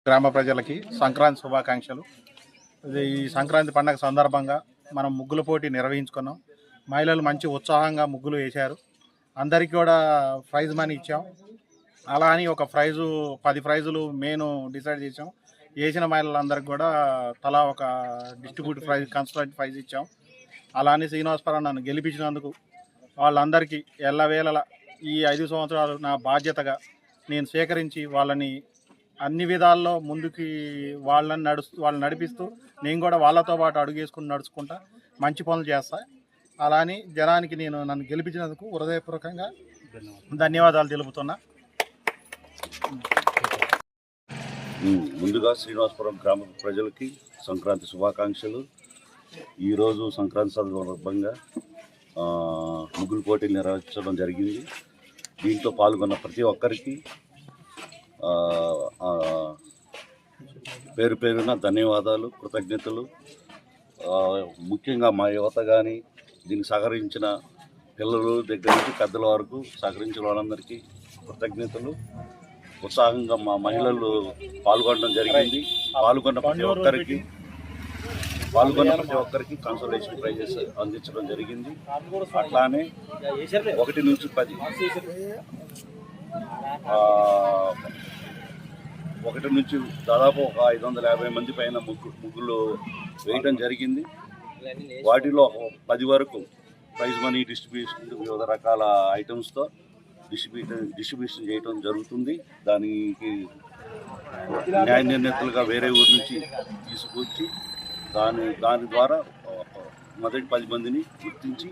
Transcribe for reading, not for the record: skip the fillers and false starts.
గ్రామ ప్రజలకి సంక్రాంతి శుభాకాంక్షలు. ఈ సంక్రాంతి పండగ సందర్భంగా మనం ముగ్గుల పోటీ నిర్వహించుకున్నాం. మహిళలు మంచి ఉత్సాహంగా ముగ్గులు వేశారు. అందరికీ కూడా ప్రైజ్ మనీ ఇచ్చాం. అలా అని ఒక 10 ప్రైజులు మేము డిసైడ్ చేసాం. వేసిన మహిళలందరికీ కూడా తలా ఒక డిస్ట్రిబ్యూటివ్ ప్రైజ్, కన్సల్టెంట్ ప్రైజ్ ఇచ్చాం. అలా అని శ్రీనివాసపురం నన్ను గెలిపించినందుకు వాళ్ళందరికీ ఎల్లవేళలా ఈ 5 సంవత్సరాలు నా బాధ్యతగా నేను స్వీకరించి వాళ్ళని అన్ని విధాల్లో ముందుకి వాళ్ళని నడిపిస్తూ నేను కూడా వాళ్ళతో పాటు అడుగేసుకుని నడుచుకుంటా మంచి పనులు చేస్తా. అలా అని జనానికి నన్ను గెలిపించినందుకు హృదయపూర్వకంగా ధన్యవాదాలు తెలుపుతున్నా. ముందుగా శ్రీనివాసపురం గ్రామ ప్రజలకి సంక్రాంతి శుభాకాంక్షలు. ఈరోజు సంక్రాంతి సందర్భంగా ముగ్గులు పోటీలు నిర్వహించడం జరిగింది. దీంట్లో పాల్గొన్న ప్రతి ఒక్కరికి పేరు పేరున ధన్యవాదాలు, కృతజ్ఞతలు. ముఖ్యంగా మా యువత కానీ దీనికి సహకరించిన పిల్లల దగ్గర నుంచి పెద్దల వరకు సహకరించిన వాళ్ళందరికీ కృతజ్ఞతలు. ఉత్సాహంగా మా మహిళలు పాల్గొనడం జరిగింది. పాల్గొన్న ప్రతి ఒక్కరికి కన్సల్టేషన్ ప్రైజెస్ అందించడం జరిగింది. అట్లానే 1 నుంచి 10 1 నుంచి దాదాపు ఒక 550 మంది పైన ముగ్గులు వేయడం జరిగింది. వాటిలో 10 వరకు ప్రైజ్ మనీ డిస్ట్రిబ్యూషన్, వివిధ రకాల ఐటమ్స్తో డిస్ట్రిబ్యూషన్ చేయడం జరుగుతుంది. దానికి న్యాయ నిర్ణేతలుగా వేరే ఊరి నుంచి తీసుకొచ్చి దాని ద్వారా మొదటి 10 మందిని గుర్తించి